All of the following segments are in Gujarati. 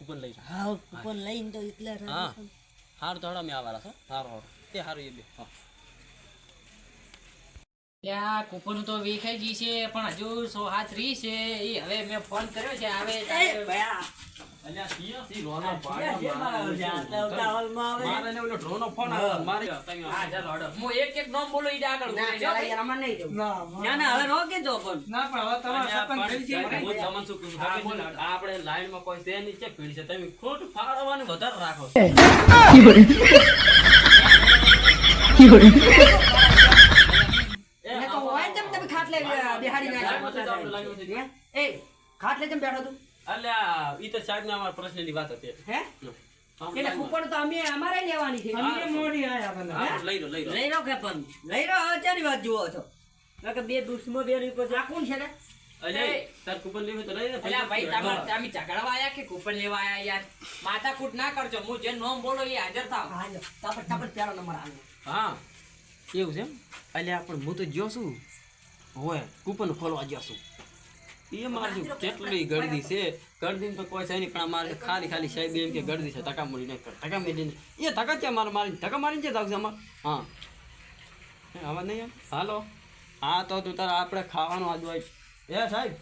કૂપન લઈ હા કૂપન લઈને તો એટલે હા હારું તો હડો મેં આવવાના છો હારું તે હારું એ બે હા ત્યાં કૂપન તો વેખાઈ ગઈ છે પણ હજુ 100 રહી છે એ હવે મેં ફોન કર્યો છે આવે અલ્યા સી રોનો ઉતાવળમાં આવે મારે ને ઓલો ડ્રોનો ફોન આવ્યો મારે હા ચાલો હડો હું એક નામ બોલો ઈ આગળ ના ચાલે યાર આમાં નહીં જવું ના હવે રોકે જો પણ ના પણ હવે તમારે સપન થઈ છે હું તમને શું કહું છું આપણે લાઈન માં કોઈ છે નહીં છે પીડી છે તમે ખોટ ફાળવવાનું વધારે રાખો એને તો હોય તેમ તમે ખાટલે બેહાડી નાખ્યા એ ખાટલે કેમ બેઠો તું અલ્યા ઈ તો સાહેબ ને અમારા પ્રશ્નની વાત હતી હે એટલે કૂપન તો અમે અમારે લેવાની છે અમે મોડી આયા બને લઈ લો લઈ લો કે પણ લઈ લો ચારી વાત જુઓ છો કે બે દુશ્મનો બે ની પછી આ કોણ છે ને અલ્યા તાર કૂપન લેવું તો લઈ લે અલ્યા ભાઈ તમે ઝઘડવા આયા કે કૂપન લેવા આયા યાર માથાકૂટ ના કરજો હું જે નામ બોલો એ હાજર થાવ હા લો તાપડ પેલો નંબર આવ્યો હા એવું છે અલ્યા પણ હું તો ગયો છું હોય કૂપન ખોલવા ગયો છું એ મારી કેટલી ગળદી છે ગળદી તો કોઈ છે નહીં પણ અમારે ખાલી સાહેબ એમ કે ગળદી છે ટકા મળી નહીં ટકા મેળીને એ ટકા છે મારે મારી ટકા મારીને છે આવશે અમારે હા આવાજ નહીં એમ હાલો હા તો તું તારા આપણે ખાવાનું આજ હોય એ સાહેબ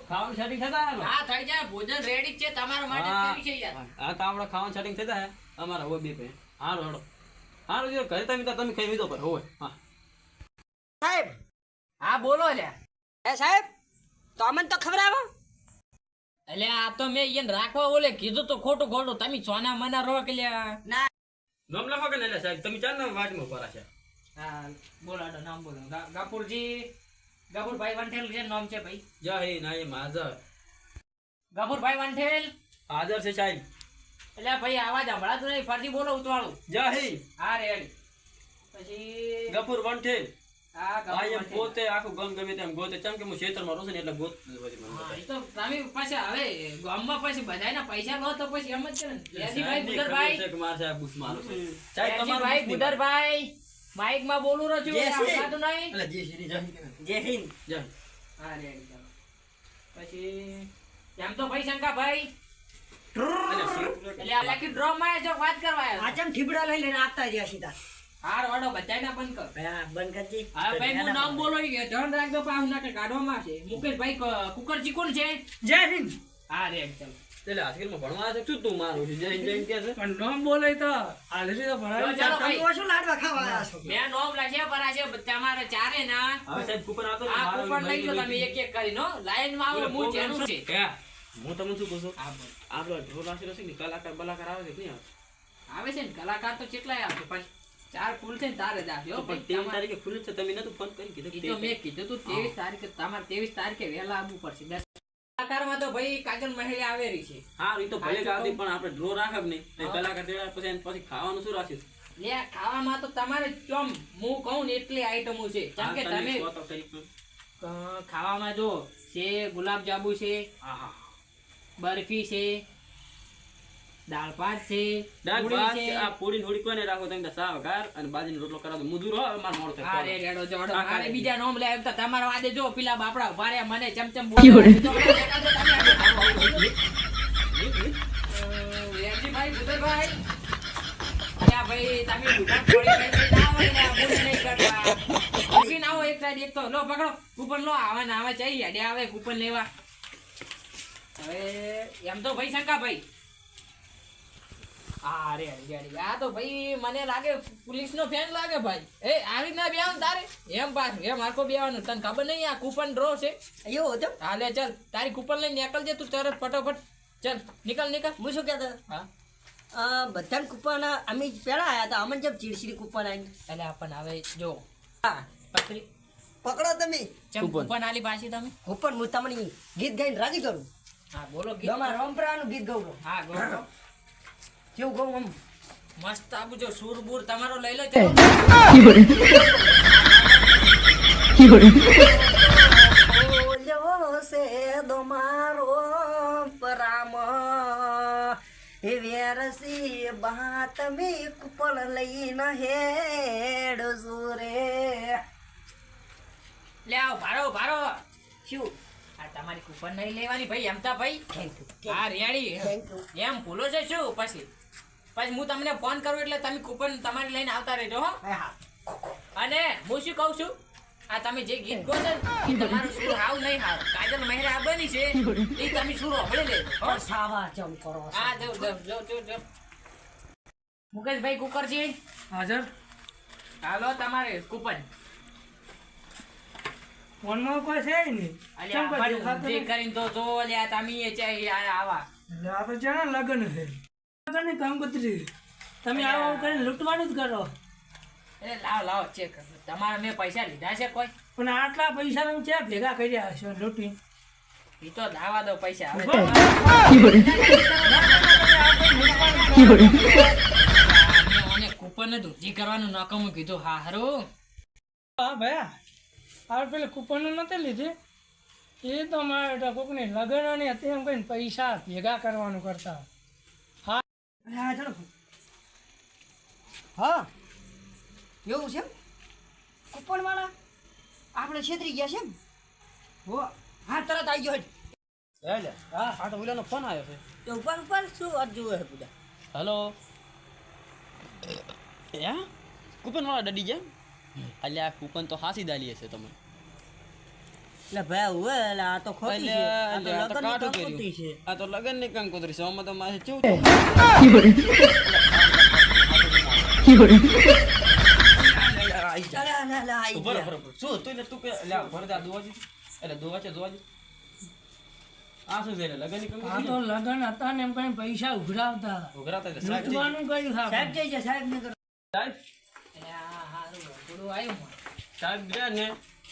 ખાવાનું સેટિંગ થતા હા થઈ જાય ભોજન રેડી છે તમારા માટે કેવી છે યાર હા તો આપણે ખાવાનું સેટિંગ થતા હે અમારા હોય બે પે હારું હાલો હારું જો ઘરે તમે ખાઈ લીધો પર હોય હા સાહેબ હા બોલો લ્યા એ સાહેબ તો અમને તો ખબર આવો અલ્યા આ તો મેં એને રાખવા ઓલે કીધું તો ખોટું તમે સોના મના રોક લ્યા ના નામ લખો કે નહીં સાહેબ તમે ચાર નામ વાટમાં પરા છે હા બોલો નામ બોલો ગફુરભાઈ વંઠેલ છે નામ છે ભાઈ જય હિન્દ ના હાજર ગફુરભાઈ વંઠેલ હાજર છે સાહેબ એટલે ભાઈ આવાજ સંભળાતું નહીં ફરજી બોલો ઉતવાળું જય હિન્દ હા રેડી પછી ગફુર વંઠેલ હા આ એમ પોતે આખું ગમ ગમે તેમ ગોતે ચમ કે હું ક્ષેત્રમાં રહું છું ને એટલે ગોત બધી મને હા, ઈ તો તમે પાછા હવે ગામમાં પછી બધાયના પૈસા લો તો પછી એમ જ છે ને લેજીભાઈ બુદરભાઈ છે કે માર સાહેબ બુસ મારો છે સાહેબ લેજીભાઈ તમારું બુદરભાઈ માઈક માં બોલું રહ્યો છું જય શ્રી. આવતું નહીં એટલે જય શ્રી જય હિન્દ જય હિન્દ જય હા રેડી ચાલો પછી એમ તો ભાઈ શંકાભાઈ એટલે આ લકી ડ્રો માં જો વાત કરવા આવ્યો આચમ ઠીબડા લઈ લઈને આપતા રહ્યા સીધા હાર વાડો બધાયના બંધ કર હા બંધ કરજી હા ભાઈ હું નામ બોલો ઈ ધ્યાન રાખજો પાછું ના કે કાઢવામાં છે મુકેશભાઈ કુકરજી કોણ છે જય હિન્દ હા રેડી ચાલો એટલે આજકાલમાં ભણવા છે શું તું મારું છે જય હિન્દ જય હિન્દ કે છે પણ નામ બોલે તો આલરી તો ભણાવી ચાલો ભાઈ તમે ઓછું લાડવા ખાવા આવ્યા છો મેં નોમ લાગ્યા પરા છે તમારે ચારે ના હવે સાહેબ કૂપન આપો ને, આ મારો કૂપન લઈ મહિનો લો તમે એક એક કરીને લાઈન માં આવો હું જેનું છે હે, હું તમને શું કહું છું હા બોલ. આપણો ઢોર રાશિ છે ને કલાકાર બલાકાર આવે છે કે નહીં આવે આવે છે ને કલાકાર તો કેટલાય આવશે પણ ચાર ફૂલ છે ને તારે જ આવશે હો પણ ભાઈ. 23 તારીખે ખુલ્લું જ છે તમે નતું ફોન કરી કીધું ઈ તો મેં કીધું તું 23 તારીખે તમારે 23 તારીખે વહેલા આવવું પડશે કલાકારમાં તો ભાઈ કાજલ મહેલી આવેલી છે હા એ તો ભલે આવતી પણ આપણે ડ્રો રાખે જ નહીં તો કલાકાર તેડા પછી એને પછી ખાવાનું શું રાખ્યું લે ખાવામાં તો તમારે ચમ હું કહું ને એટલી આઈટમો છે જેમ કે તમે ખાવામાં જો છે ગુલાબ જાંબુ છે બરફી છે દાળ ભાત છે પૂરી છે. આ પૂરી થોડી કોઈને રાખો તમે સાવ ઘર અને બાજરીનો રોટલો કરાવો મજૂર હો માર મોડો હા થાય રે રેડો જોડો હા, મારે હા. બીજા નોમ લે તો તમારા વાદે જો પેલા બાપડા ઉભા રહ્યા મને ચમચમ બોલે વેરજીભાઈ બુધરભાઈ અલ્યા ભાઈ તમે બુધર છોડી ના હોય ને બોલે નહીં કરવા ઊભી ના હોય એક સાઈડ એક તો લો પકડો કૂપન લો આવા ને આવા ચાઈ હેડે આવે કૂપન લેવા હવે એમ તો ભાઈ શંકા ભાઈ આ રે રેડી આ તો ભાઈ મને લાગે પોલીસ નો ફેન લાગે ભાઈ એ આવી ના બેવાનું તારે એમ પાછું એમ આખો બેવાનું તને ખબર નહીં આ કૂપન ડ્રો છે એવું હતું હાલે ચાલ તારી કૂપન લઈને નીકળજે તું તરત ફટાફટ ચાલ નીકળ હું શું કહેતો હા બધા કૂપન અમે પેલા આવ્યા હતા અમને જેમ ચીડચીડી કૂપન આવી એટલે આપણને હવે જો હા પકડી પકડો તમે ચમ કૂપન આલી પાછી તમે કૂપન હું તમને ગીત ગાઈને રાજી કરું હા બોલો ગીત તમારા રંપરાનું ગીત ગાઉં હા ગો કેવું ગાઉં આમ મસ્ત આપું જો સુરબુર તમારો લઈ લો ચાલો ઓલ્યો છે દોમારો પરામ એ વેરસી બાત મે કૂપન લઈને હેડ જોરે લે આવ ભારો ભારો શું આ તમારી કૂપન નહીં લેવાની ભાઈ એમ તા ભાઈ થેન્ક યુ હા રેડી થેન્ક યુ એમ ભૂલો છે શું પછી હું તમને ફોન કરું એટલે તમે કૂપન તમારી લઈને આવતા રહેજો હો હા અને હું શું કહું છું આ તમે જે ગીત ગો છો ને, એ તમારું સુર હાવ નહીં હાવ કાજલ મહેરા આવવાની છે એ તમે સુર હોભળી લેજો હો સાવા ચમ કરો છો. હા જો મુકેશભાઈ કુકરજી હાજર હાલો તમારે કૂપન ફોનમાં કોઈ છે નહીં અલ્યા કેમ કોઈ પણ દેખાતું જે નહીં? કરીને તો જો લ્યા તમે એ છે આવા એટલે આ તો જાણે લગ્ન છે લગ્નની કંકોત્રી. તમે આવું કરીને લૂંટવાનું જ કરો. એ લાવો ચેક તમારા મેં પૈસા લીધા છે કોઈ પણ આટલા પૈસા તમે ક્યાં ભેગા કર્યા હશો લૂંટી? એ તો લાવા દો પૈસા હવે અને કૂપન જ ઉધી કરવાનું નકામું કીધું હા હારું હા ભયા આ પેલી કૂપનો નથી લીધી એ તો મારે કોકની લગ્નની હતી એમ કહીને પૈસા ભેગા કરવાનું કરતા. હા હા ચાલો હા એવું છે કૂપન વાળા આપણે છેતરી ગયા છે એમ હો હા તરત આવી ગયો હેડ. હા તો ઓલાનો ફોન આવ્યો છે. તો ઉપર ઉપર શું વાત જોવે છે પૂજા હેલો યા કૂપન વાળા ડડી ગયા અલ્યા કૂપન તો હાસી દાલી હશે તમે એટલે ભાઈ હવે એટલે આ તો ખોટી છે આ તો આ તો લગનની કાઢું કંકોત્રી છે. કર્યું. આ તો લગન ની કંકોત્રી છે આમાં તો મારે કેવું ચાલે, આલે, આઈ ગયા. બરોબર શું તું ને તું કે લ્યા ભરદા દોવાજી એટલે દોવાજી આ શું છે લગન ની આ તો કંકોત્રી લગ્ન હતા ને એમ કઈ પૈસા ઉઘરાવતા ઉઘરાતા એટલે સાહેબ જઈ- લૂંટવાનું કયું સાહેબ સાહેબ? જઈ છે સાહેબ ને કરો. સાહેબ હારું થોડું આવ્યું મને. સાહેબ ગયા ને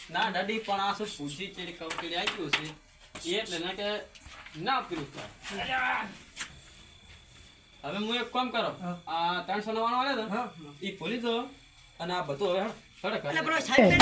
ના ડડી પણ આ શું પૂછી ચેડી કંકોત્રી આપ્યું છે એ એટલે ના કે ના પીરું થાય હવે હું એક કામ કરો હા. આ 399 વાળા ને હા. એ ભૂલી દો અને આ બધું હવે હડક એટલે પેલો સાહેબ ને-